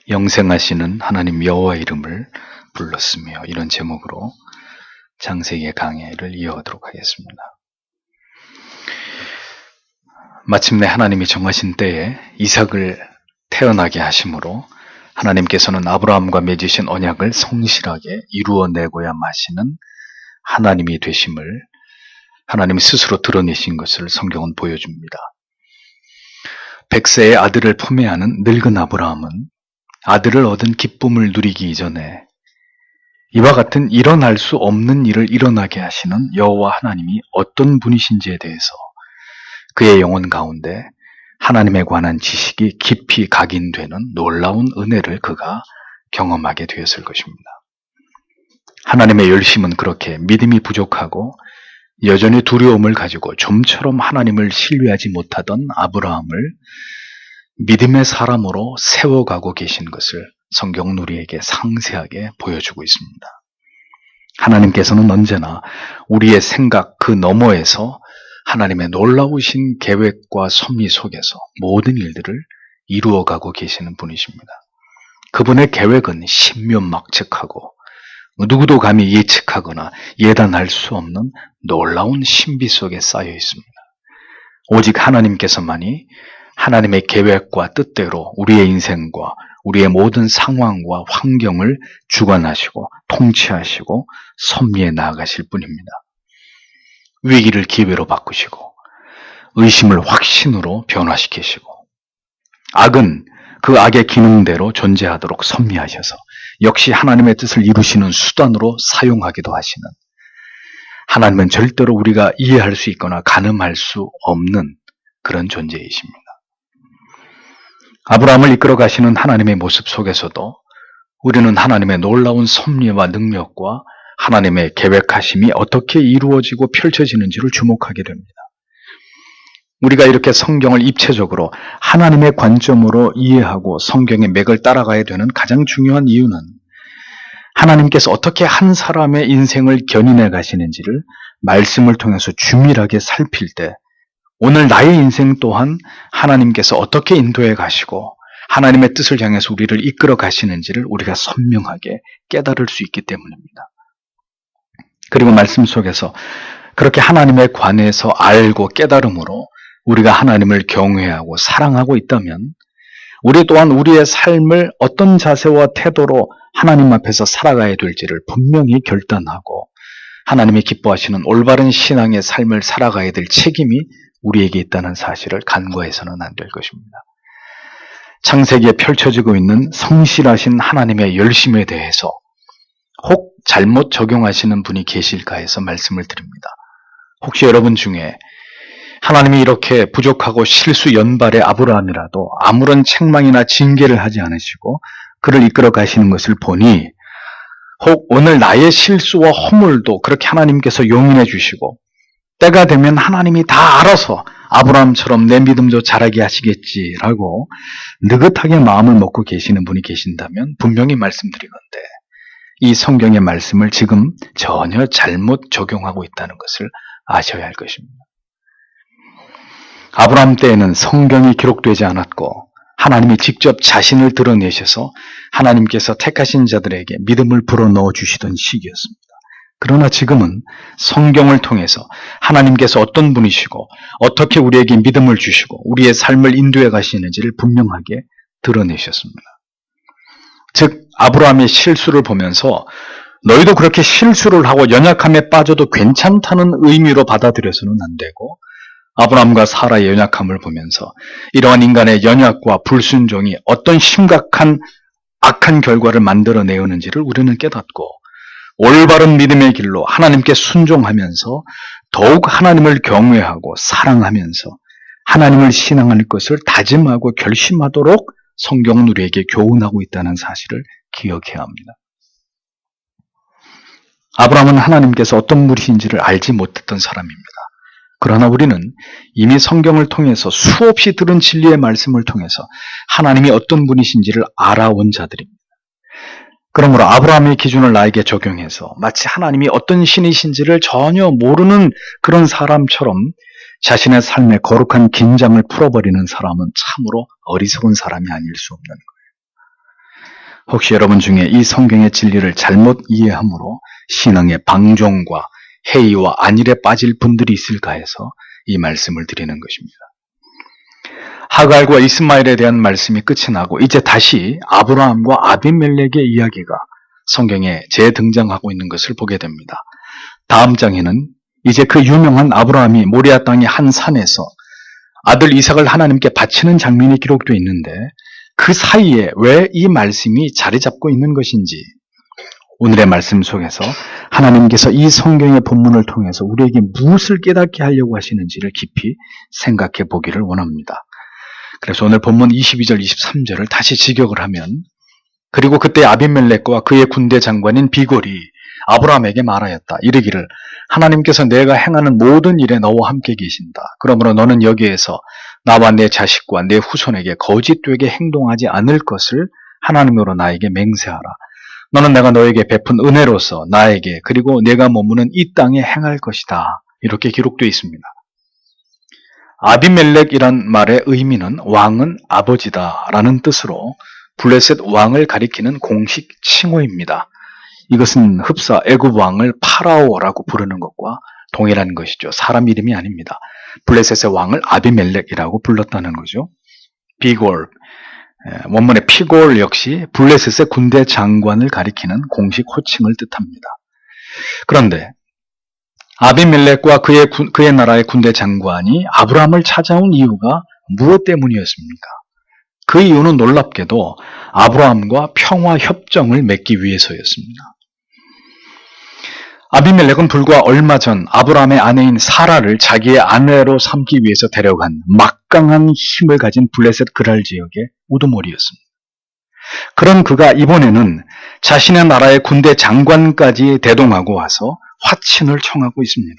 영생하시는 하나님 여호와 이름을 불렀으며, 이런 제목으로 창세기 강해를 이어가도록 하겠습니다. 마침내 하나님이 정하신 때에 이삭을 태어나게 하심으로 하나님께서는 아브라함과 맺으신 언약을 성실하게 이루어내고야 마시는 하나님이 되심을 하나님 스스로 드러내신 것을 성경은 보여줍니다. 100세의 아들을 포매하는 늙은 아브라함은 아들을 얻은 기쁨을 누리기 이전에 이와 같은 일어날 수 없는 일을 일어나게 하시는 여호와 하나님이 어떤 분이신지에 대해서 그의 영혼 가운데 하나님에 관한 지식이 깊이 각인되는 놀라운 은혜를 그가 경험하게 되었을 것입니다. 하나님의 열심은 그렇게 믿음이 부족하고 여전히 두려움을 가지고 좀처럼 하나님을 신뢰하지 못하던 아브라함을 믿음의 사람으로 세워가고 계신 것을 성경은 우리에게 상세하게 보여주고 있습니다. 하나님께서는 언제나 우리의 생각 그 너머에서 하나님의 놀라우신 계획과 섭리 속에서 모든 일들을 이루어가고 계시는 분이십니다. 그분의 계획은 신묘막측하고 누구도 감히 예측하거나 예단할 수 없는 놀라운 신비 속에 쌓여 있습니다. 오직 하나님께서만이 하나님의 계획과 뜻대로 우리의 인생과 우리의 모든 상황과 환경을 주관하시고 통치하시고 섭리해 나아가실 분입니다. 위기를 기회로 바꾸시고 의심을 확신으로 변화시키시고 악은 그 악의 기능대로 존재하도록 섭리하셔서 역시 하나님의 뜻을 이루시는 수단으로 사용하기도 하시는, 하나님은 절대로 우리가 이해할 수 있거나 가늠할 수 없는 그런 존재이십니다. 아브라함을 이끌어 가시는 하나님의 모습 속에서도 우리는 하나님의 놀라운 섭리와 능력과 하나님의 계획하심이 어떻게 이루어지고 펼쳐지는지를 주목하게 됩니다. 우리가 이렇게 성경을 입체적으로 하나님의 관점으로 이해하고 성경의 맥을 따라가야 되는 가장 중요한 이유는 하나님께서 어떻게 한 사람의 인생을 견인해 가시는지를 말씀을 통해서 주밀하게 살필 때 오늘 나의 인생 또한 하나님께서 어떻게 인도해 가시고 하나님의 뜻을 향해서 우리를 이끌어 가시는지를 우리가 선명하게 깨달을 수 있기 때문입니다. 그리고 말씀 속에서 그렇게 하나님에 관해서 알고 깨달음으로 우리가 하나님을 경외하고 사랑하고 있다면 우리 또한 우리의 삶을 어떤 자세와 태도로 하나님 앞에서 살아가야 될지를 분명히 결단하고 하나님이 기뻐하시는 올바른 신앙의 삶을 살아가야 될 책임이 우리에게 있다는 사실을 간과해서는 안 될 것입니다. 창세기에 펼쳐지고 있는 성실하신 하나님의 열심에 대해서 혹 잘못 적용하시는 분이 계실까 해서 말씀을 드립니다. 혹시 여러분 중에 하나님이 이렇게 부족하고 실수 연발의 아브라함이라도 아무런 책망이나 징계를 하지 않으시고 그를 이끌어 가시는 것을 보니 혹 오늘 나의 실수와 허물도 그렇게 하나님께서 용인해 주시고 때가 되면 하나님이 다 알아서 아브라함처럼 내 믿음도 자라게 하시겠지라고 느긋하게 마음을 먹고 계시는 분이 계신다면 분명히 말씀드리건대 이 성경의 말씀을 지금 전혀 잘못 적용하고 있다는 것을 아셔야 할 것입니다. 아브라함 때에는 성경이 기록되지 않았고 하나님이 직접 자신을 드러내셔서 하나님께서 택하신 자들에게 믿음을 불어넣어 주시던 시기였습니다. 그러나 지금은 성경을 통해서 하나님께서 어떤 분이시고 어떻게 우리에게 믿음을 주시고 우리의 삶을 인도해 가시는지를 분명하게 드러내셨습니다. 즉 아브라함의 실수를 보면서 너희도 그렇게 실수를 하고 연약함에 빠져도 괜찮다는 의미로 받아들여서는 안 되고 아브라함과 사라의 연약함을 보면서 이러한 인간의 연약과 불순종이 어떤 심각한 악한 결과를 만들어내었는지를 우리는 깨닫고 올바른 믿음의 길로 하나님께 순종하면서 더욱 하나님을 경외하고 사랑하면서 하나님을 신앙할 것을 다짐하고 결심하도록 성경은 우리에게 교훈하고 있다는 사실을 기억해야 합니다. 아브라함은 하나님께서 어떤 분이신지를 알지 못했던 사람입니다. 그러나 우리는 이미 성경을 통해서 수없이 들은 진리의 말씀을 통해서 하나님이 어떤 분이신지를 알아온 자들입니다. 그러므로 아브라함의 기준을 나에게 적용해서 마치 하나님이 어떤 신이신지를 전혀 모르는 그런 사람처럼 자신의 삶에 거룩한 긴장을 풀어버리는 사람은 참으로 어리석은 사람이 아닐 수 없는 거예요. 혹시 여러분 중에 이 성경의 진리를 잘못 이해함으로 신앙의 방종과 회의와 안일에 빠질 분들이 있을까 해서 이 말씀을 드리는 것입니다. 하갈과 이스마엘에 대한 말씀이 끝이 나고 이제 다시 아브라함과 아비멜렉의 이야기가 성경에 재등장하고 있는 것을 보게 됩니다. 다음 장에는 이제 그 유명한 아브라함이 모리아 땅의 한 산에서 아들 이삭을 하나님께 바치는 장면이 기록되어 있는데 그 사이에 왜 이 말씀이 자리 잡고 있는 것인지 오늘의 말씀 속에서 하나님께서 이 성경의 본문을 통해서 우리에게 무엇을 깨닫게 하려고 하시는지를 깊이 생각해 보기를 원합니다. 그래서 오늘 본문 22절, 23절을 다시 직역을 하면 그리고 그때 아비멜렉과 그의 군대 장관인 비골이 아브라함에게 말하였다. 이르기를 하나님께서 내가 행하는 모든 일에 너와 함께 계신다. 그러므로 너는 여기에서 나와 내 자식과 내 후손에게 거짓되게 행동하지 않을 것을 하나님으로 나에게 맹세하라. 너는 내가 너에게 베푼 은혜로서 나에게 그리고 내가 머무는 이 땅에 행할 것이다. 이렇게 기록되어 있습니다. 아비멜렉이란 말의 의미는 왕은 아버지다 라는 뜻으로 블레셋 왕을 가리키는 공식 칭호입니다. 이것은 흡사 애굽 왕을 파라오라고 부르는 것과 동일한 것이죠. 사람 이름이 아닙니다. 블레셋의 왕을 아비멜렉이라고 불렀다는 거죠. 비골, 원문의 피골 역시 블레셋의 군대 장관을 가리키는 공식 호칭을 뜻합니다. 그런데 아비멜렉과 그의 나라의 군대 장관이 아브라함을 찾아온 이유가 무엇 때문이었습니까? 그 이유는 놀랍게도 아브라함과 평화 협정을 맺기 위해서였습니다. 아비멜렉은 불과 얼마 전 아브라함의 아내인 사라를 자기의 아내로 삼기 위해서 데려간 막강한 힘을 가진 블레셋 그랄 지역의 우두머리였습니다. 그런 그가 이번에는 자신의 나라의 군대 장관까지 대동하고 와서 화친을 청하고 있습니다.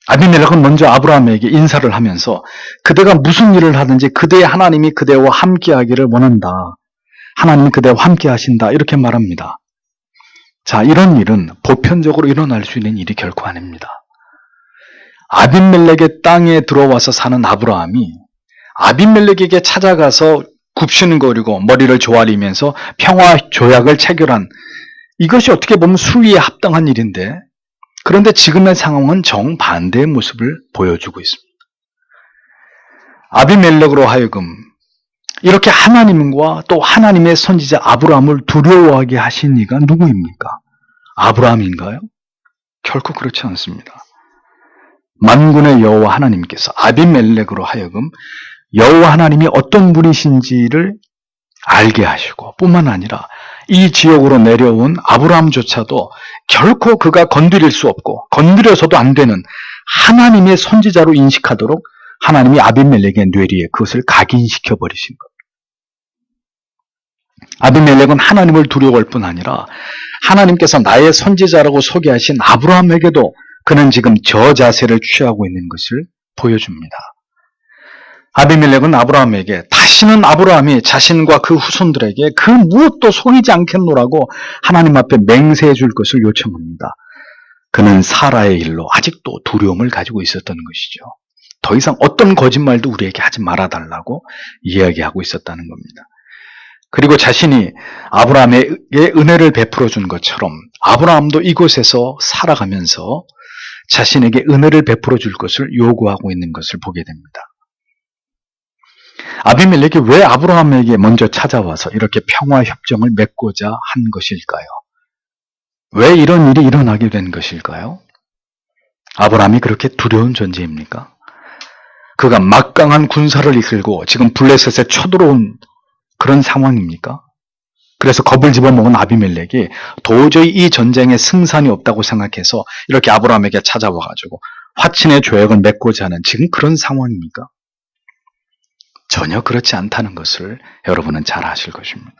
아비멜렉은 먼저 아브라함에게 인사를 하면서 그대가 무슨 일을 하든지 그대의 하나님이 그대와 함께하기를 원한다. 하나님이 그대와 함께하신다. 이렇게 말합니다. 자, 이런 일은 보편적으로 일어날 수 있는 일이 결코 아닙니다. 아비멜렉의 땅에 들어와서 사는 아브라함이 아비멜렉에게 찾아가서 굽신거리고 머리를 조아리면서 평화 조약을 체결한 이것이 어떻게 보면 수위에 합당한 일인데 그런데 지금의 상황은 정반대의 모습을 보여주고 있습니다. 아비멜렉으로 하여금 이렇게 하나님과 또 하나님의 선지자 아브라함을 두려워하게 하신 이가 누구입니까? 아브라함인가요? 결코 그렇지 않습니다. 만군의 여호와 하나님께서 아비멜렉으로 하여금 여호와 하나님이 어떤 분이신지를 알게 하시고 뿐만 아니라 이 지역으로 내려온 아브라함조차도 결코 그가 건드릴 수 없고 건드려서도 안 되는 하나님의 선지자로 인식하도록 하나님이 아비멜렉의 뇌리에 그것을 각인시켜 버리신 것. 아비멜렉은 하나님을 두려워할 뿐 아니라 하나님께서 나의 선지자라고 소개하신 아브라함에게도 그는 지금 저 자세를 취하고 있는 것을 보여줍니다. 아비멜렉은 아브라함에게 다시는 아브라함이 자신과 그 후손들에게 그 무엇도 속이지 않겠노라고 하나님 앞에 맹세해 줄 것을 요청합니다. 그는 사라의 일로 아직도 두려움을 가지고 있었던 것이죠. 더 이상 어떤 거짓말도 우리에게 하지 말아달라고 이야기하고 있었다는 겁니다. 그리고 자신이 아브라함에게 은혜를 베풀어 준 것처럼 아브라함도 이곳에서 살아가면서 자신에게 은혜를 베풀어 줄 것을 요구하고 있는 것을 보게 됩니다. 아비멜렉이 왜 아브라함에게 먼저 찾아와서 이렇게 평화 협정을 맺고자 한 것일까요? 왜 이런 일이 일어나게 된 것일까요? 아브라함이 그렇게 두려운 존재입니까? 그가 막강한 군사를 이끌고 지금 블레셋에 쳐들어온 그런 상황입니까? 그래서 겁을 집어먹은 아비멜렉이 도저히 이 전쟁에 승산이 없다고 생각해서 이렇게 아브라함에게 찾아와가지고 화친의 조약을 맺고자 하는 지금 그런 상황입니까? 전혀 그렇지 않다는 것을 여러분은 잘 아실 것입니다.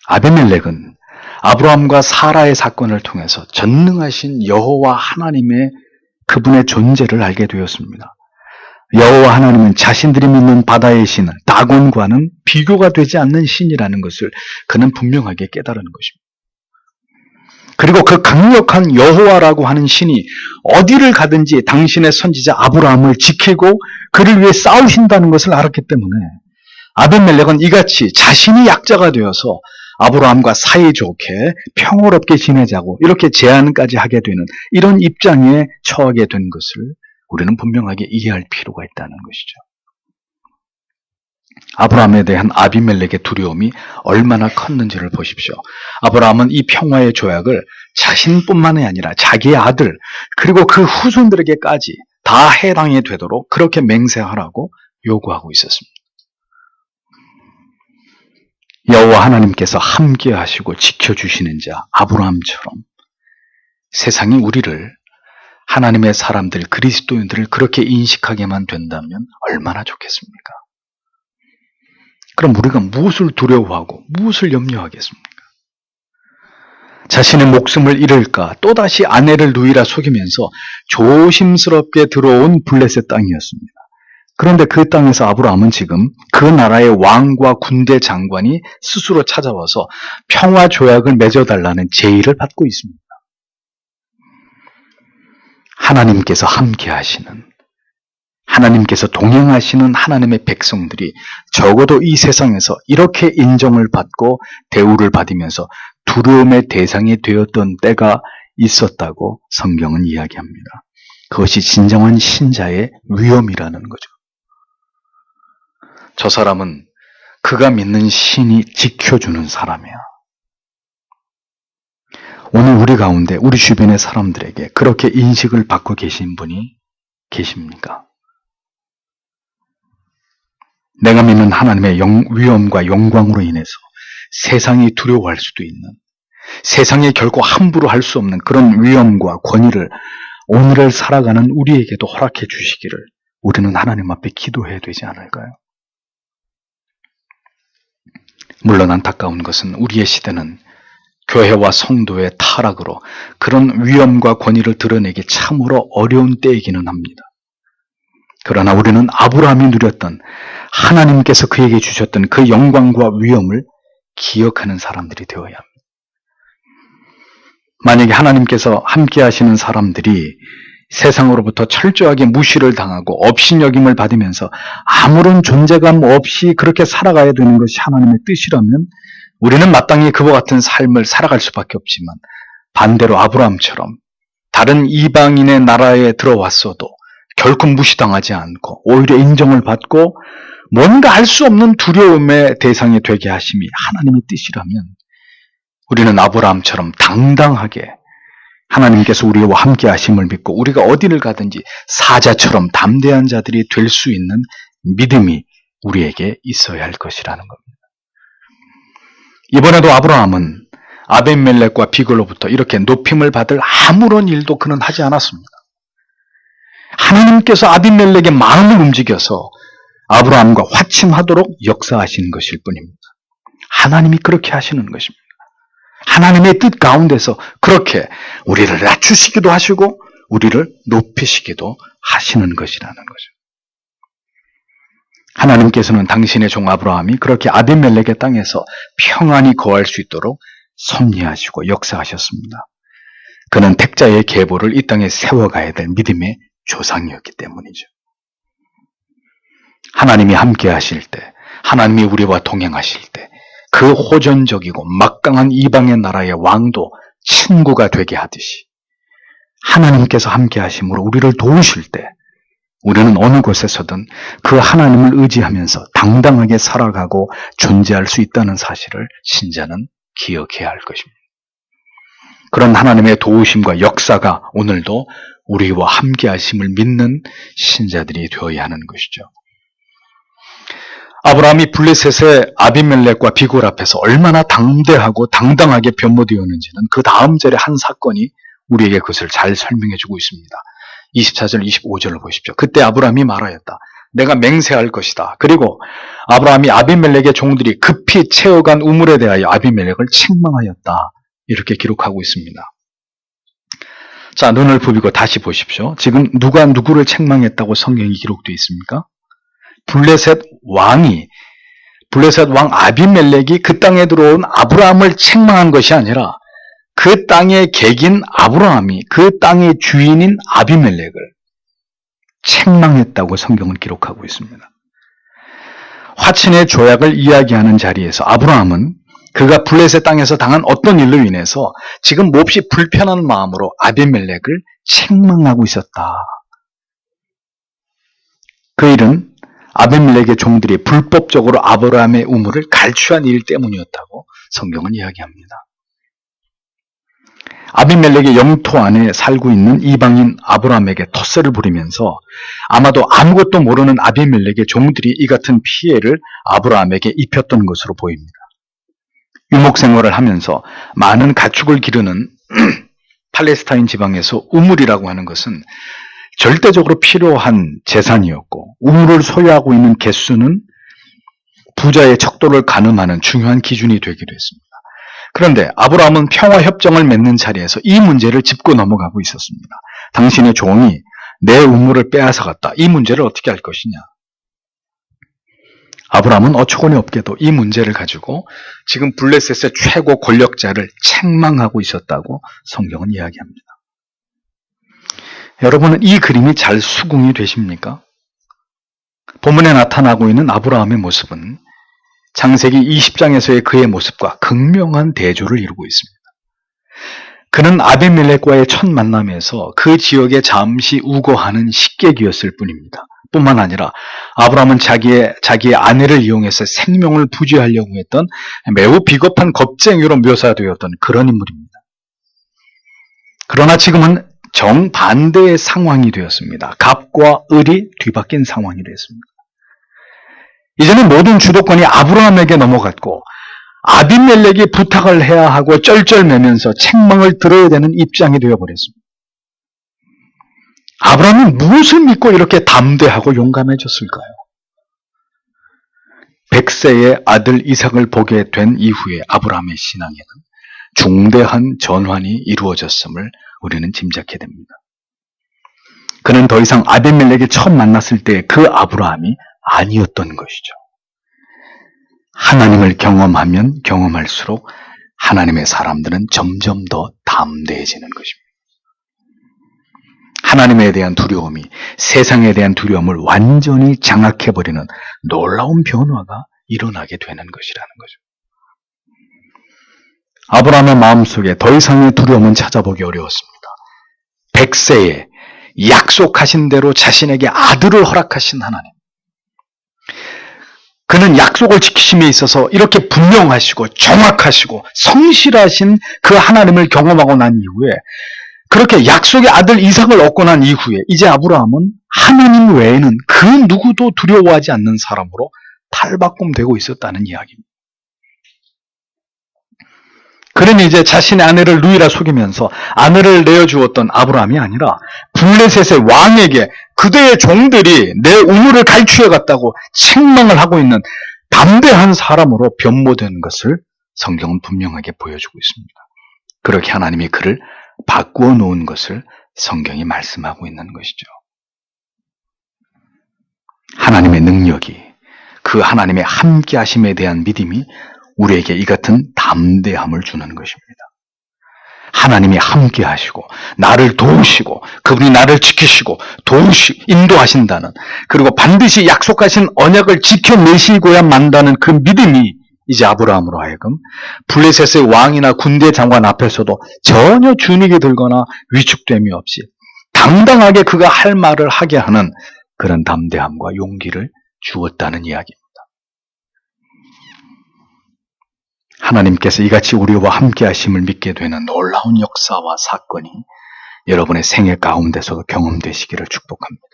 아비멜렉은 아브라함과 사라의 사건을 통해서 전능하신 여호와 하나님의 그분의 존재를 알게 되었습니다. 여호와 하나님은 자신들이 믿는 바다의 신 다곤과는 비교가 되지 않는 신이라는 것을 그는 분명하게 깨달은 것입니다. 그리고 그 강력한 여호와라고 하는 신이 어디를 가든지 당신의 선지자 아브라함을 지키고 그를 위해 싸우신다는 것을 알았기 때문에 아비멜렉은 이같이 자신이 약자가 되어서 아브라함과 사이좋게 평화롭게 지내자고 이렇게 제안까지 하게 되는 이런 입장에 처하게 된 것을 우리는 분명하게 이해할 필요가 있다는 것이죠. 아브라함에 대한 아비멜렉의 두려움이 얼마나 컸는지를 보십시오. 아브라함은 이 평화의 조약을 자신뿐만이 아니라 자기의 아들 그리고 그 후손들에게까지 다 해당이 되도록 그렇게 맹세하라고 요구하고 있었습니다. 여호와 하나님께서 함께 하시고 지켜주시는 자 아브라함처럼 세상이 우리를 하나님의 사람들 그리스도인들을 그렇게 인식하게만 된다면 얼마나 좋겠습니까? 그럼 우리가 무엇을 두려워하고 무엇을 염려하겠습니까? 자신의 목숨을 잃을까 또다시 아내를 누이라 속이면서 조심스럽게 들어온 블레셋 땅이었습니다. 그런데 그 땅에서 아브라함은 지금 그 나라의 왕과 군대 장관이 스스로 찾아와서 평화 조약을 맺어달라는 제의를 받고 있습니다. 하나님께서 함께 하시는, 하나님께서 동행하시는 하나님의 백성들이 적어도 이 세상에서 이렇게 인정을 받고 대우를 받으면서 두려움의 대상이 되었던 때가 있었다고 성경은 이야기합니다. 그것이 진정한 신자의 위엄이라는 거죠. 저 사람은 그가 믿는 신이 지켜주는 사람이야. 오늘 우리 가운데 우리 주변의 사람들에게 그렇게 인식을 받고 계신 분이 계십니까? 내가 믿는 하나님의 위엄과 영광으로 인해서 세상이 두려워할 수도 있는, 세상에 결코 함부로 할 수 없는 그런 위엄과 권위를 오늘을 살아가는 우리에게도 허락해 주시기를 우리는 하나님 앞에 기도해야 되지 않을까요? 물론 안타까운 것은 우리의 시대는 교회와 성도의 타락으로 그런 위엄과 권위를 드러내기 참으로 어려운 때이기는 합니다. 그러나 우리는 아브라함이 누렸던 하나님께서 그에게 주셨던 그 영광과 위엄을 기억하는 사람들이 되어야 합니다. 만약에 하나님께서 함께 하시는 사람들이 세상으로부터 철저하게 무시를 당하고 업신여김을 받으면서 아무런 존재감 없이 그렇게 살아가야 되는 것이 하나님의 뜻이라면 우리는 마땅히 그와 같은 삶을 살아갈 수밖에 없지만 반대로 아브라함처럼 다른 이방인의 나라에 들어왔어도 결코 무시당하지 않고 오히려 인정을 받고 뭔가 할 수 없는 두려움의 대상이 되게 하심이 하나님의 뜻이라면 우리는 아브라함처럼 당당하게 하나님께서 우리와 함께 하심을 믿고 우리가 어디를 가든지 사자처럼 담대한 자들이 될 수 있는 믿음이 우리에게 있어야 할 것이라는 겁니다. 이번에도 아브라함은 아비멜렉과 비글로부터 이렇게 높임을 받을 아무런 일도 그는 하지 않았습니다. 하나님께서 아비멜렉의 마음을 움직여서 아브라함과 화침하도록 역사하시는 것일 뿐입니다. 하나님이 그렇게 하시는 것입니다. 하나님의 뜻 가운데서 그렇게 우리를 낮추시기도 하시고 우리를 높이시기도 하시는 것이라는 거죠. 하나님께서는 당신의 종 아브라함이 그렇게 아비멜렉의 땅에서 평안히 거할 수 있도록 섭리하시고 역사하셨습니다. 그는 택자의 계보를 이 땅에 세워가야 될 믿음의 조상이었기 때문이죠. 하나님이 함께 하실 때, 하나님이 우리와 동행하실 때 그 호전적이고 막강한 이방의 나라의 왕도 친구가 되게 하듯이 하나님께서 함께 하심으로 우리를 도우실 때 우리는 어느 곳에서든 그 하나님을 의지하면서 당당하게 살아가고 존재할 수 있다는 사실을 신자는 기억해야 할 것입니다. 그런 하나님의 도우심과 역사가 오늘도 우리와 함께 하심을 믿는 신자들이 되어야 하는 것이죠. 아브라함이 블레셋의 아비멜렉과 비골 앞에서 얼마나 담대하고 당당하게 변모되었는지는 그 다음 절의 한 사건이 우리에게 그것을 잘 설명해주고 있습니다. 24절, 25절을 보십시오. 그때 아브라함이 말하였다. 내가 맹세할 것이다. 그리고 아브라함이 아비멜렉의 종들이 급히 채워간 우물에 대하여 아비멜렉을 책망하였다. 이렇게 기록하고 있습니다. 자, 눈을 부비고 다시 보십시오. 지금 누가 누구를 책망했다고 성경이 기록되어 있습니까? 블레셋 왕 아비멜렉이 그 땅에 들어온 아브라함을 책망한 것이 아니라 그 땅의 객인 아브라함이 그 땅의 주인인 아비멜렉을 책망했다고 성경은 기록하고 있습니다. 화친의 조약을 이야기하는 자리에서 아브라함은 그가 블레셋 땅에서 당한 어떤 일로 인해서 지금 몹시 불편한 마음으로 아비멜렉을 책망하고 있었다. 그 일은 아비멜렉의 종들이 불법적으로 아브라함의 우물을 갈취한 일 때문이었다고 성경은 이야기합니다. 아비멜렉의 영토 안에 살고 있는 이방인 아브라함에게 텃세를 부리면서 아마도 아무것도 모르는 아비멜렉의 종들이 이 같은 피해를 아브라함에게 입혔던 것으로 보입니다. 유목 생활을 하면서 많은 가축을 기르는 팔레스타인 지방에서 우물이라고 하는 것은 절대적으로 필요한 재산이었고, 우물을 소유하고 있는 개수는 부자의 척도를 가늠하는 중요한 기준이 되기도 했습니다. 그런데 아브라함은 평화협정을 맺는 자리에서 이 문제를 짚고 넘어가고 있었습니다. 당신의 종이 내 우물을 빼앗아갔다. 이 문제를 어떻게 할 것이냐. 아브라함은 어처구니 없게도 이 문제를 가지고 지금 블레셋의 최고 권력자를 책망하고 있었다고 성경은 이야기합니다. 여러분은 이 그림이 잘 수긍이 되십니까? 본문에 나타나고 있는 아브라함의 모습은 창세기 20장에서의 그의 모습과 극명한 대조를 이루고 있습니다. 그는 아비멜렉과의 첫 만남에서 그 지역에 잠시 우거하는 식객이었을 뿐입니다. 뿐만 아니라 아브라함은 자기의 아내를 이용해서 생명을 부지하려고 했던 매우 비겁한 겁쟁이로 묘사되었던 그런 인물입니다. 그러나 지금은 정반대의 상황이 되었습니다. 갑과 을이 뒤바뀐 상황이 되었습니다. 이제는 모든 주도권이 아브라함에게 넘어갔고 아비멜렉이 부탁을 해야 하고 쩔쩔매면서 책망을 들어야 되는 입장이 되어버렸습니다. 아브라함은 무엇을 믿고 이렇게 담대하고 용감해졌을까요? 100세의 아들 이삭을 보게 된 이후에 아브라함의 신앙에는 중대한 전환이 이루어졌음을 우리는 짐작해야 됩니다. 그는 더 이상 아비멜렉이 처음 만났을 때 그 아브라함이 아니었던 것이죠. 하나님을 경험하면 경험할수록 하나님의 사람들은 점점 더 담대해지는 것입니다. 하나님에 대한 두려움이 세상에 대한 두려움을 완전히 장악해버리는 놀라운 변화가 일어나게 되는 것이라는 거죠. 아브라함의 마음속에 더 이상의 두려움은 찾아보기 어려웠습니다. 100세에 약속하신 대로 자신에게 아들을 허락하신 하나님. 그는 약속을 지키심에 있어서 이렇게 분명하시고 정확하시고 성실하신 그 하나님을 경험하고 난 이후에, 그렇게 약속의 아들 이삭을 얻고 난 이후에 이제 아브라함은 하나님 외에는 그 누구도 두려워하지 않는 사람으로 탈바꿈되고 있었다는 이야기입니다. 그는 이제 자신의 아내를 루이라 속이면서 아내를 내어주었던 아브라함이 아니라 블레셋의 왕에게 그대의 종들이 내 우물을 갈취해갔다고 책망을 하고 있는 담대한 사람으로 변모된 것을 성경은 분명하게 보여주고 있습니다. 그렇게 하나님이 그를 바꾸어 놓은 것을 성경이 말씀하고 있는 것이죠. 하나님의 능력이, 그 하나님의 함께하심에 대한 믿음이 우리에게 이 같은 담대함을 주는 것입니다. 하나님이 함께하시고 나를 도우시고 그분이 나를 지키시고 인도하신다는, 그리고 반드시 약속하신 언약을 지켜내시고야 만다는 그 믿음이 이제 아브라함으로 하여금 블레셋의 왕이나 군대 장관 앞에서도 전혀 주눅이 들거나 위축됨이 없이 당당하게 그가 할 말을 하게 하는 그런 담대함과 용기를 주었다는 이야기입니다. 하나님께서 이같이 우리와 함께 하심을 믿게 되는 놀라운 역사와 사건이 여러분의 생애 가운데서도 경험되시기를 축복합니다.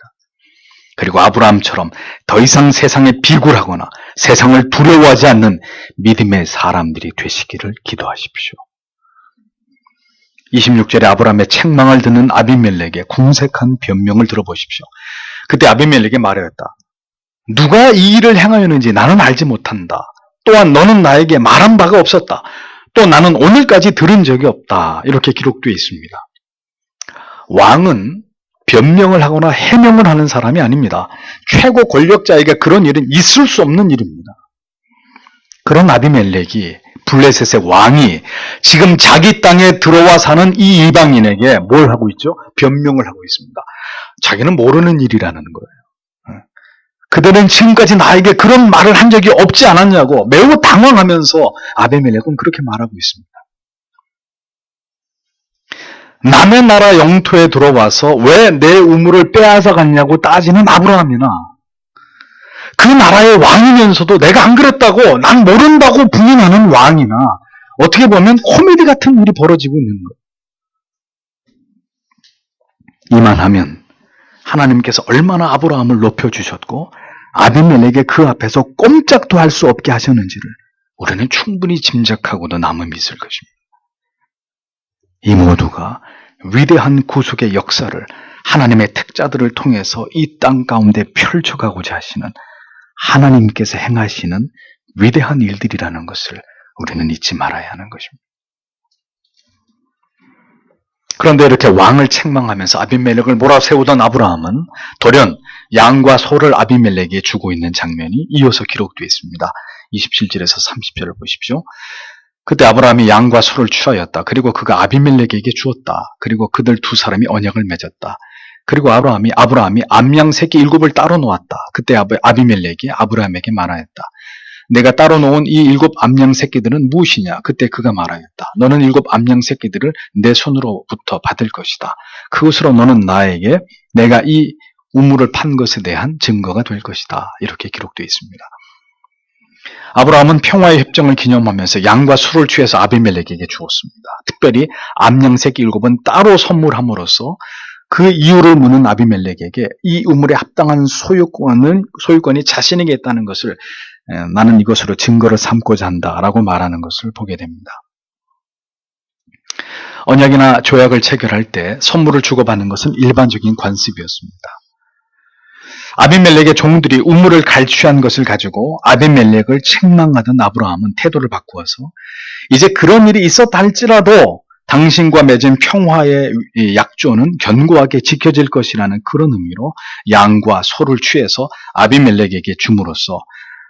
그리고 아브라함처럼 더 이상 세상에 비굴하거나 세상을 두려워하지 않는 믿음의 사람들이 되시기를 기도하십시오. 26절에 아브라함의 책망을 듣는 아비멜렉의 궁색한 변명을 들어보십시오. 그때 아비멜렉이 말하였다. 누가 이 일을 행하였는지 나는 알지 못한다. 또한 너는 나에게 말한 바가 없었다. 또 나는 오늘까지 들은 적이 없다. 이렇게 기록되어 있습니다. 왕은 변명을 하거나 해명을 하는 사람이 아닙니다. 최고 권력자에게 그런 일은 있을 수 없는 일입니다. 그런 아비멜렉이 블레셋의 왕이 지금 자기 땅에 들어와 사는 이 이방인에게 뭘 하고 있죠? 변명을 하고 있습니다. 자기는 모르는 일이라는 거예요. 그들은 지금까지 나에게 그런 말을 한 적이 없지 않았냐고 매우 당황하면서 아비멜렉은 그렇게 말하고 있습니다. 남의 나라 영토에 들어와서 왜 내 우물을 빼앗아 갔냐고 따지는 아브라함이나 그 나라의 왕이면서도 내가 안 그랬다고 난 모른다고 부인하는 왕이나 어떻게 보면 코미디 같은 일이 벌어지고 있는 거예요. 이만하면 하나님께서 얼마나 아브라함을 높여주셨고 아비멜렉에게 그 앞에서 꼼짝도 할 수 없게 하셨는지를 우리는 충분히 짐작하고도 남음이 있을 것입니다. 이 모두가 위대한 구속의 역사를 하나님의 택자들을 통해서 이 땅 가운데 펼쳐가고자 하시는 하나님께서 행하시는 위대한 일들이라는 것을 우리는 잊지 말아야 하는 것입니다. 그런데 이렇게 왕을 책망하면서 아비멜렉을 몰아세우던 아브라함은 돌연 양과 소를 아비멜렉에게 주고 있는 장면이 이어서 기록되어 있습니다. 27절에서 30절을 보십시오. 그때 아브라함이 양과 소를 취하였다. 그리고 그가 아비멜렉에게 주었다. 그리고 그들 두 사람이 언약을 맺었다. 그리고 아브라함이 암양 새끼 7을 따로 놓았다. 그때 아비멜렉이 아브라함에게 말하였다. 내가 따로 놓은 이 7 암양 새끼들은 무엇이냐? 그때 그가 말하였다. 너는 7 암양 새끼들을 내 손으로부터 받을 것이다. 그것으로 너는 나에게 내가 이 우물을 판 것에 대한 증거가 될 것이다. 이렇게 기록되어 있습니다. 아브라함은 평화의 협정을 기념하면서 양과 소를 취해서 아비멜렉에게 주었습니다. 특별히 암양 새끼 7은 따로 선물함으로써 그 이유를 묻는 아비멜렉에게 이 우물에 합당한 소유권이 자신에게 있다는 것을 나는 이것으로 증거를 삼고자 한다라고 말하는 것을 보게 됩니다. 언약이나 조약을 체결할 때 선물을 주고받는 것은 일반적인 관습이었습니다. 아비멜렉의 종들이 우물을 갈취한 것을 가지고 아비멜렉을 책망하던 아브라함은 태도를 바꾸어서 이제 그런 일이 있었다 할지라도 당신과 맺은 평화의 약조는 견고하게 지켜질 것이라는 그런 의미로 양과 소를 취해서 아비멜렉에게 줌으로써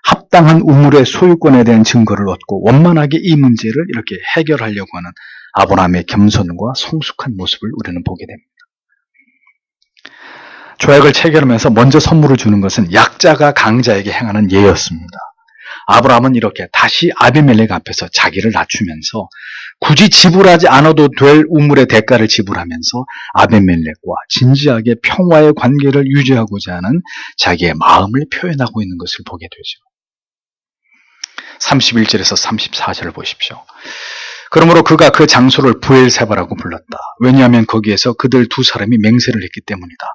합당한 우물의 소유권에 대한 증거를 얻고 원만하게 이 문제를 이렇게 해결하려고 하는 아브라함의 겸손과 성숙한 모습을 우리는 보게 됩니다. 조약을 체결하면서 먼저 선물을 주는 것은 약자가 강자에게 행하는 예였습니다. 아브라함은 이렇게 다시 아비멜렉 앞에서 자기를 낮추면서 굳이 지불하지 않아도 될 우물의 대가를 지불하면서 아비멜렉과 진지하게 평화의 관계를 유지하고자 하는 자기의 마음을 표현하고 있는 것을 보게 되죠. 31절에서 34절을 보십시오. 그러므로 그가 그 장소를 부엘세바라고 불렀다. 왜냐하면 거기에서 그들 두 사람이 맹세를 했기 때문이다.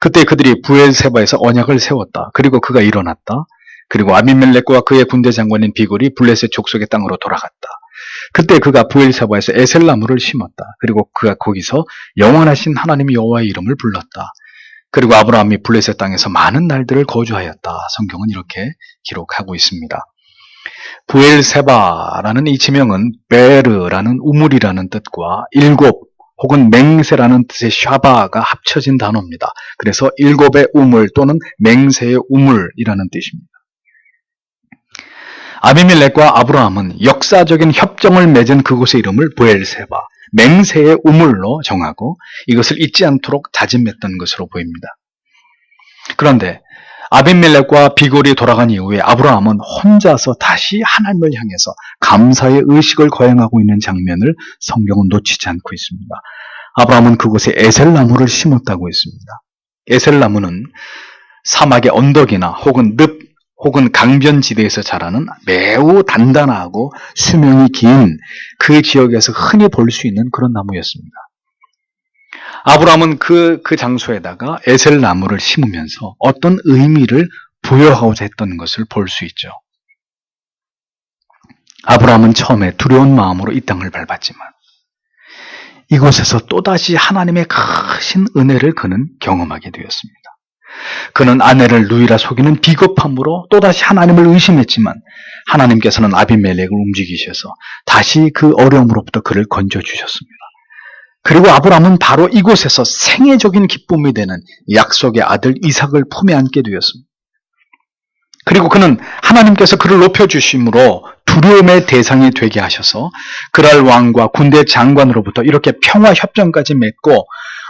그때 그들이 부엘세바에서 언약을 세웠다. 그리고 그가 일어났다. 그리고 아비멜렉과 그의 군대 장관인 비골이 블레셋 족속의 땅으로 돌아갔다. 그때 그가 부엘세바에서 에셀나무를 심었다. 그리고 그가 거기서 영원하신 하나님 여호와의 이름을 불렀다. 그리고 아브라함이 블레셋 땅에서 많은 날들을 거주하였다. 성경은 이렇게 기록하고 있습니다. 부엘세바라는 이 지명은 베르라는 우물이라는 뜻과 7 혹은 맹세라는 뜻의 샤바가 합쳐진 단어입니다. 그래서 7의 우물 또는 맹세의 우물이라는 뜻입니다. 아비멜렉과 아브라함은 역사적인 협정을 맺은 그곳의 이름을 부엘세바, 맹세의 우물로 정하고 이것을 잊지 않도록 다짐했던 것으로 보입니다. 그런데 아비멜렉과 비골이 돌아간 이후에 아브라함은 혼자서 다시 하나님을 향해서 감사의 의식을 거행하고 있는 장면을 성경은 놓치지 않고 있습니다. 아브라함은 그곳에 에셀나무를 심었다고 했습니다. 에셀나무는 사막의 언덕이나 혹은 늪 혹은 강변지대에서 자라는 매우 단단하고 수명이 긴 그 지역에서 흔히 볼 수 있는 그런 나무였습니다. 아브라함은 그 장소에다가 에셀나무를 심으면서 어떤 의미를 부여하고자 했던 것을 볼 수 있죠. 아브라함은 처음에 두려운 마음으로 이 땅을 밟았지만 이곳에서 또다시 하나님의 크신 은혜를 그는 경험하게 되었습니다. 그는 아내를 누이라 속이는 비겁함으로 또다시 하나님을 의심했지만 하나님께서는 아비멜렉을 움직이셔서 다시 그 어려움으로부터 그를 건져주셨습니다. 그리고 아브라함은 바로 이곳에서 생애적인 기쁨이 되는 약속의 아들 이삭을 품에 안게 되었습니다. 그리고 그는 하나님께서 그를 높여주심으로 두려움의 대상이 되게 하셔서 그랄 왕과 군대 장관으로부터 이렇게 평화 협정까지 맺고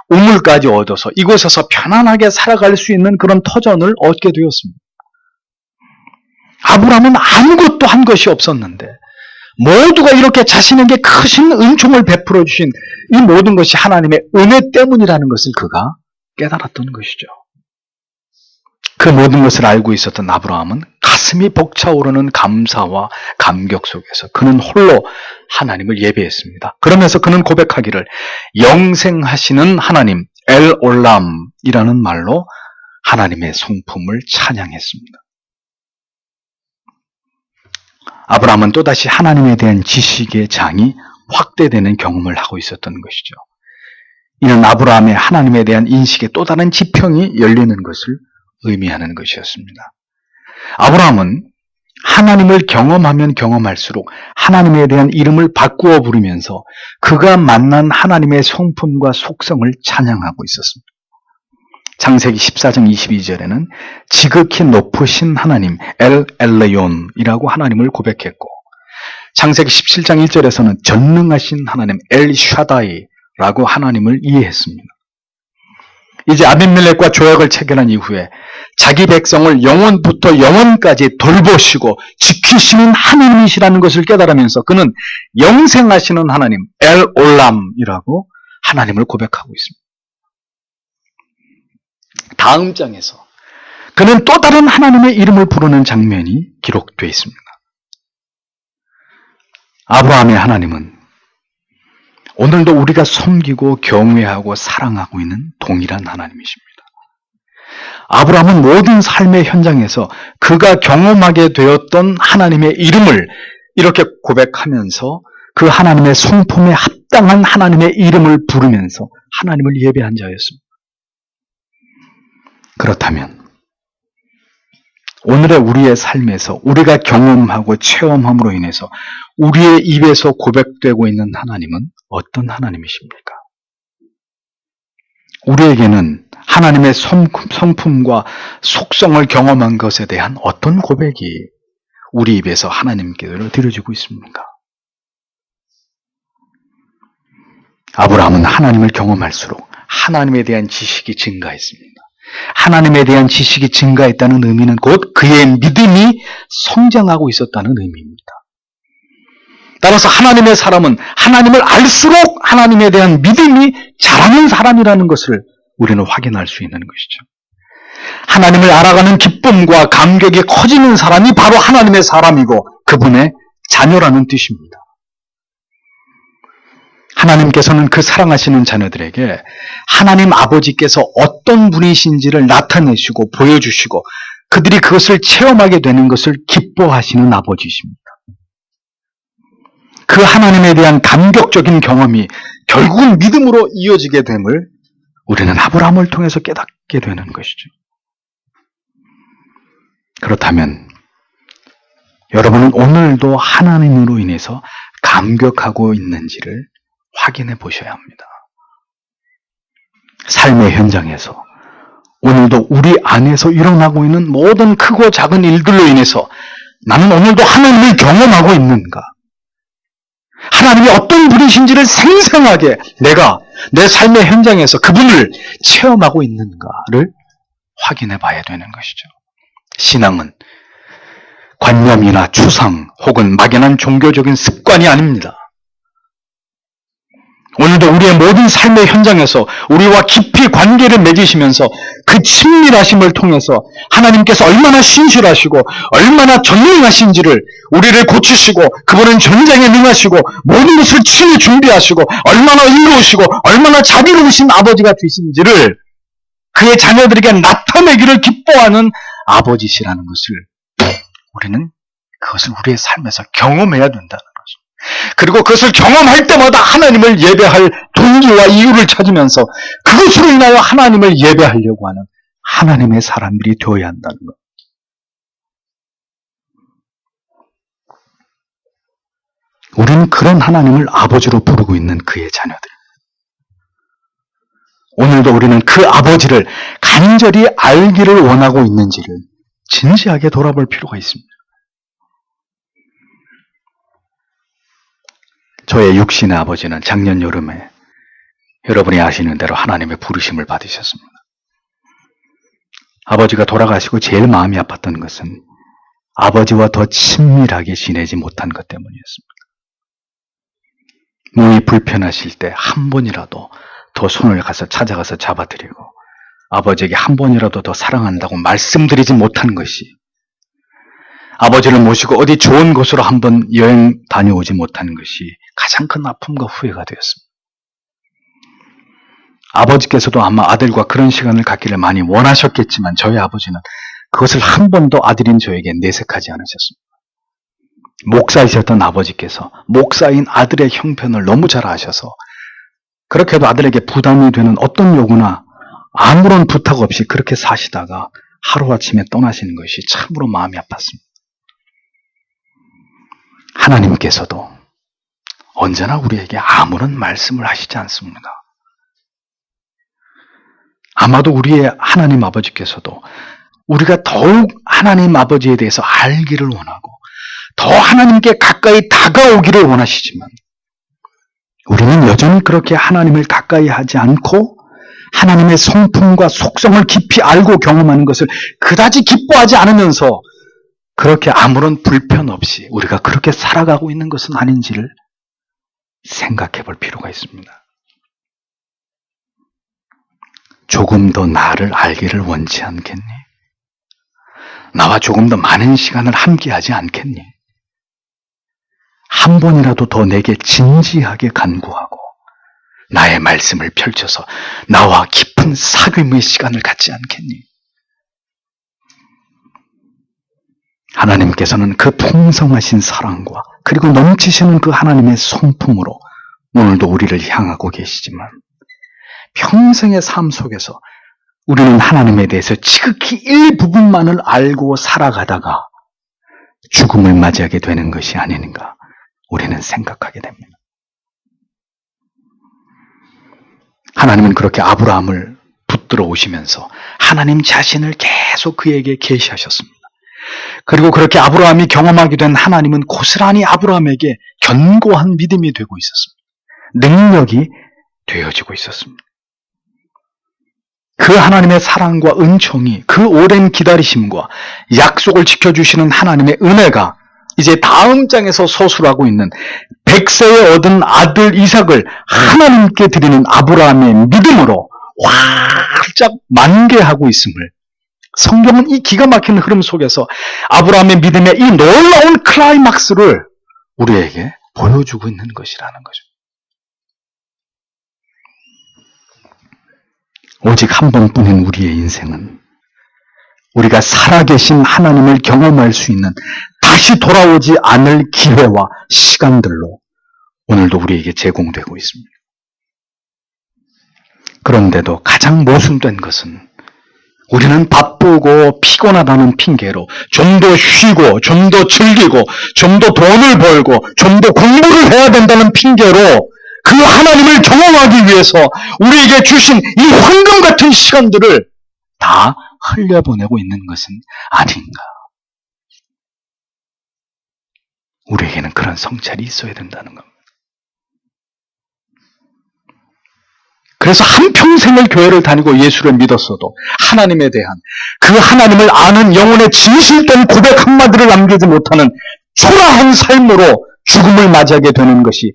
우물까지 얻어서 이곳에서 편안하게 살아갈 수 있는 그런 터전을 얻게 되었습니다. 아브라함은 아무것도 한 것이 없었는데 모두가 이렇게 자신에게 크신 은총을 베풀어 주신 이 모든 것이 하나님의 은혜 때문이라는 것을 그가 깨달았던 것이죠. 그 모든 것을 알고 있었던 아브라함은 가슴이 벅차오르는 감사와 감격 속에서 그는 홀로 하나님을 예배했습니다. 그러면서 그는 고백하기를 영생하시는 하나님 엘올람이라는 말로 하나님의 성품을 찬양했습니다. 아브라함은 또다시 하나님에 대한 지식의 장이 확대되는 경험을 하고 있었던 것이죠. 이는 아브라함의 하나님에 대한 인식의 또 다른 지평이 열리는 것을 의미하는 것이었습니다. 아브라함은 하나님을 경험하면 경험할수록 하나님에 대한 이름을 바꾸어 부르면서 그가 만난 하나님의 성품과 속성을 찬양하고 있었습니다. 창세기 14장 22절에는 지극히 높으신 하나님 엘 엘레온이라고 하나님을 고백했고, 창세기 17장 1절에서는 전능하신 하나님 엘 샤다이라고 하나님을 이해했습니다. 이제 아비멜렉과 조약을 체결한 이후에 자기 백성을 영원부터 영원까지 돌보시고 지키시는 하나님이시라는 것을 깨달으면서 그는 영생하시는 하나님 엘 올람이라고 하나님을 고백하고 있습니다. 다음 장에서 그는 또 다른 하나님의 이름을 부르는 장면이 기록되어 있습니다. 아브라함의 하나님은 오늘도 우리가 섬기고 경외하고 사랑하고 있는 동일한 하나님이십니다. 아브라함은 모든 삶의 현장에서 그가 경험하게 되었던 하나님의 이름을 이렇게 고백하면서 그 하나님의 성품에 합당한 하나님의 이름을 부르면서 하나님을 예배한 자였습니다. 그렇다면 오늘의 우리의 삶에서 우리가 경험하고 체험함으로 인해서 우리의 입에서 고백되고 있는 하나님은 어떤 하나님이십니까? 우리에게는 하나님의 성품과 속성을 경험한 것에 대한 어떤 고백이 우리 입에서 하나님께로 드려지고 있습니까? 아브라함은 하나님을 경험할수록 하나님에 대한 지식이 증가했습니다. 하나님에 대한 지식이 증가했다는 의미는 곧 그의 믿음이 성장하고 있었다는 의미입니다. 따라서 하나님의 사람은 하나님을 알수록 하나님에 대한 믿음이 자라는 사람이라는 것을 우리는 확인할 수 있는 것이죠. 하나님을 알아가는 기쁨과 감격이 커지는 사람이 바로 하나님의 사람이고 그분의 자녀라는 뜻입니다. 하나님께서는 그 사랑하시는 자녀들에게 하나님 아버지께서 어떤 분이신지를 나타내시고 보여주시고 그들이 그것을 체험하게 되는 것을 기뻐하시는 아버지이십니다. 그 하나님에 대한 감격적인 경험이 결국은 믿음으로 이어지게 됨을 우리는 아브라함을 통해서 깨닫게 되는 것이죠. 그렇다면 여러분은 오늘도 하나님으로 인해서 감격하고 있는지를 확인해 보셔야 합니다. 삶의 현장에서 오늘도 우리 안에서 일어나고 있는 모든 크고 작은 일들로 인해서 나는 오늘도 하나님을 경험하고 있는가? 하나님이 어떤 분이신지를 생생하게 내가 내 삶의 현장에서 그분을 체험하고 있는가를 확인해 봐야 되는 것이죠. 신앙은 관념이나 추상 혹은 막연한 종교적인 습관이 아닙니다. 오늘도 우리의 모든 삶의 현장에서 우리와 깊이 관계를 맺으시면서 그 친밀하심을 통해서 하나님께서 얼마나 신실하시고 얼마나 전능하신지를 우리를 고치시고 그분은 전쟁에 능하시고 모든 것을 친히 준비하시고 얼마나 의로우시고 얼마나 자비로우신 아버지가 되신지를 그의 자녀들에게 나타내기를 기뻐하는 아버지시라는 것을 우리는 그것을 우리의 삶에서 경험해야 된다는 것입니다. 그리고 그것을 경험할 때마다 하나님을 예배할 동기와 이유를 찾으면서 그것으로 인하여 하나님을 예배하려고 하는 하나님의 사람들이 되어야 한다는 것. 우리는 그런 하나님을 아버지로 부르고 있는 그의 자녀들. 오늘도 우리는 그 아버지를 간절히 알기를 원하고 있는지를 진지하게 돌아볼 필요가 있습니다. 저의 육신의 아버지는 작년 여름에 여러분이 아시는 대로 하나님의 부르심을 받으셨습니다. 아버지가 돌아가시고 제일 마음이 아팠던 것은 아버지와 더 친밀하게 지내지 못한 것 때문이었습니다. 몸이 불편하실 때 한 번이라도 더 손을 찾아가서 잡아드리고 아버지에게 한 번이라도 더 사랑한다고 말씀드리지 못한 것이, 아버지를 모시고 어디 좋은 곳으로 한번 여행 다녀오지 못한 것이 가장 큰 아픔과 후회가 되었습니다. 아버지께서도 아마 아들과 그런 시간을 갖기를 많이 원하셨겠지만 저희 아버지는 그것을 한 번도 아들인 저에게 내색하지 않으셨습니다. 목사이셨던 아버지께서 목사인 아들의 형편을 너무 잘 아셔서 그렇게 해도 아들에게 부담이 되는 어떤 요구나 아무런 부탁 없이 그렇게 사시다가 하루아침에 떠나시는 것이 참으로 마음이 아팠습니다. 하나님께서도 언제나 우리에게 아무런 말씀을 하시지 않습니다. 아마도 우리의 하나님 아버지께서도 우리가 더욱 하나님 아버지에 대해서 알기를 원하고 더 하나님께 가까이 다가오기를 원하시지만 우리는 여전히 그렇게 하나님을 가까이 하지 않고 하나님의 성품과 속성을 깊이 알고 경험하는 것을 그다지 기뻐하지 않으면서 그렇게 아무런 불편 없이 우리가 그렇게 살아가고 있는 것은 아닌지를 생각해 볼 필요가 있습니다. 조금 더 나를 알기를 원치 않겠니? 나와 조금 더 많은 시간을 함께하지 않겠니? 한 번이라도 더 내게 진지하게 간구하고 나의 말씀을 펼쳐서 나와 깊은 사귐의 시간을 갖지 않겠니? 하나님께서는 그 풍성하신 사랑과 그리고 넘치시는 그 하나님의 성품으로 오늘도 우리를 향하고 계시지만 평생의 삶 속에서 우리는 하나님에 대해서 지극히 일부분만을 알고 살아가다가 죽음을 맞이하게 되는 것이 아닌가 우리는 생각하게 됩니다. 하나님은 그렇게 아브라함을 붙들어 오시면서 하나님 자신을 계속 그에게 계시하셨습니다. 그리고 그렇게 아브라함이 경험하게 된 하나님은 고스란히 아브라함에게 견고한 믿음이 되고 있었습니다. 능력이 되어지고 있었습니다. 그 하나님의 사랑과 은총이, 그 오랜 기다리심과 약속을 지켜주시는 하나님의 은혜가 이제 다음 장에서 서술하고 있는 100세에 얻은 아들 이삭을 하나님께 드리는 아브라함의 믿음으로 활짝 만개하고 있음을, 성경은 이 기가 막힌 흐름 속에서 아브라함의 믿음의 이 놀라운 클라이막스를 우리에게 보여주고 있는 것이라는 거죠. 오직 한 번뿐인 우리의 인생은 우리가 살아계신 하나님을 경험할 수 있는 다시 돌아오지 않을 기회와 시간들로 오늘도 우리에게 제공되고 있습니다. 그런데도 가장 모순된 것은 우리는 바쁘고 피곤하다는 핑계로 좀 더 쉬고 좀 더 즐기고 좀 더 돈을 벌고 좀 더 공부를 해야 된다는 핑계로 그 하나님을 경험하기 위해서 우리에게 주신 이 황금 같은 시간들을 다 흘려보내고 있는 것은 아닌가. 우리에게는 그런 성찰이 있어야 된다는 겁니다. 그래서 한평생을 교회를 다니고 예수를 믿었어도 하나님에 대한 그 하나님을 아는 영혼의 진실된 고백 한마디를 남기지 못하는 초라한 삶으로 죽음을 맞이하게 되는 것이,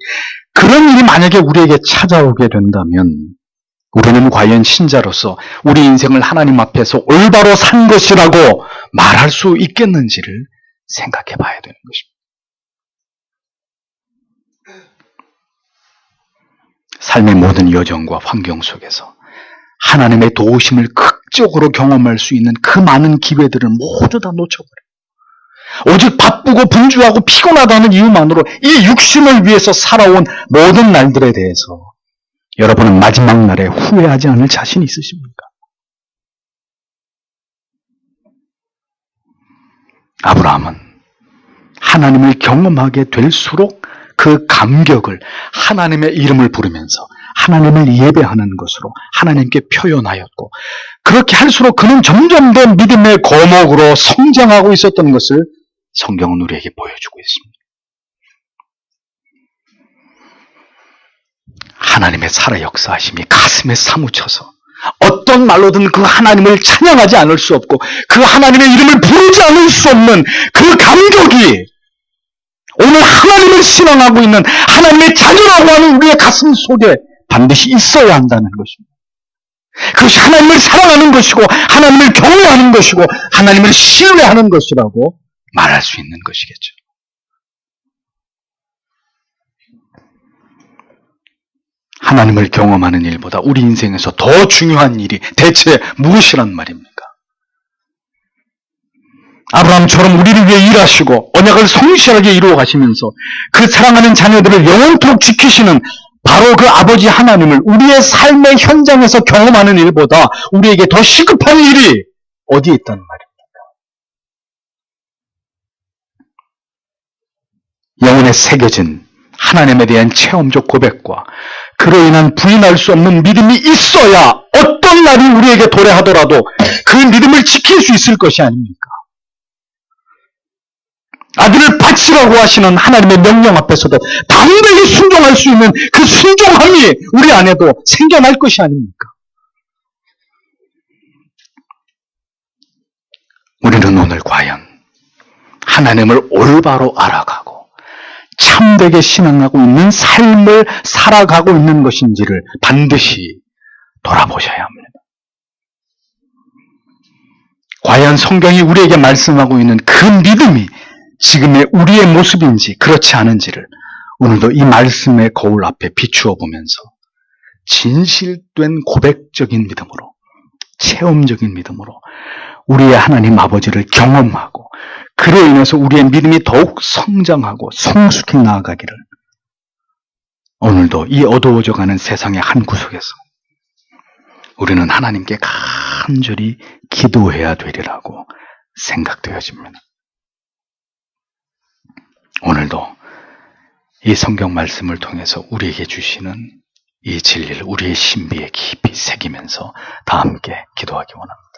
그런 일이 만약에 우리에게 찾아오게 된다면 우리는 과연 신자로서 우리 인생을 하나님 앞에서 올바로 산 것이라고 말할 수 있겠는지를 생각해 봐야 되는 것입니다. 삶의 모든 여정과 환경 속에서 하나님의 도우심을 극적으로 경험할 수 있는 그 많은 기회들을 모두 다 놓쳐버려요. 오직 바쁘고 분주하고 피곤하다는 이유만으로 이 육신을 위해서 살아온 모든 날들에 대해서 여러분은 마지막 날에 후회하지 않을 자신이 있으십니까? 아브라함은 하나님을 경험하게 될수록 그 감격을 하나님의 이름을 부르면서 하나님을 예배하는 것으로 하나님께 표현하였고, 그렇게 할수록 그는 점점 더 믿음의 거목으로 성장하고 있었던 것을 성경은 우리에게 보여주고 있습니다. 하나님의 살아 역사하심이 가슴에 사무쳐서 어떤 말로든 그 하나님을 찬양하지 않을 수 없고 그 하나님의 이름을 부르지 않을 수 없는 그 감격이 오늘 하나님을 신앙하고 있는 하나님의 자녀라고 하는 우리의 가슴 속에 반드시 있어야 한다는 것입니다. 그것이 하나님을 사랑하는 것이고 하나님을 경외하는 것이고 하나님을 신뢰하는 것이라고 말할 수 있는 것이겠죠. 하나님을 경험하는 일보다 우리 인생에서 더 중요한 일이 대체 무엇이란 말입니까? 아브라함처럼 우리를 위해 일하시고 언약을 성실하게 이루어 가시면서 그 사랑하는 자녀들을 영원토록 지키시는 바로 그 아버지 하나님을 우리의 삶의 현장에서 경험하는 일보다 우리에게 더 시급한 일이 어디에 있다는 말입니까? 영혼에 새겨진 하나님에 대한 체험적 고백과 그로 인한 부인할 수 없는 믿음이 있어야 어떤 날이 우리에게 도래하더라도 그 믿음을 지킬 수 있을 것이 아닙니까? 아들을 바치라고 하시는 하나님의 명령 앞에서도 당당히 순종할 수 있는 그 순종함이 우리 안에도 생겨날 것이 아닙니까? 우리는 오늘 과연 하나님을 올바로 알아가고 참되게 신앙하고 있는 삶을 살아가고 있는 것인지를 반드시 돌아보셔야 합니다. 과연 성경이 우리에게 말씀하고 있는 그 믿음이 지금의 우리의 모습인지 그렇지 않은지를 오늘도 이 말씀의 거울 앞에 비추어 보면서 진실된 고백적인 믿음으로, 체험적인 믿음으로 우리의 하나님 아버지를 경험하고 그로 인해서 우리의 믿음이 더욱 성장하고 성숙해 나아가기를 오늘도 이 어두워져가는 세상의 한 구석에서 우리는 하나님께 간절히 기도해야 되리라고 생각되어집니다. 오늘도 이 성경 말씀을 통해서 우리에게 주시는 이 진리를 우리의 신비에 깊이 새기면서 다 함께 기도하기 원합니다.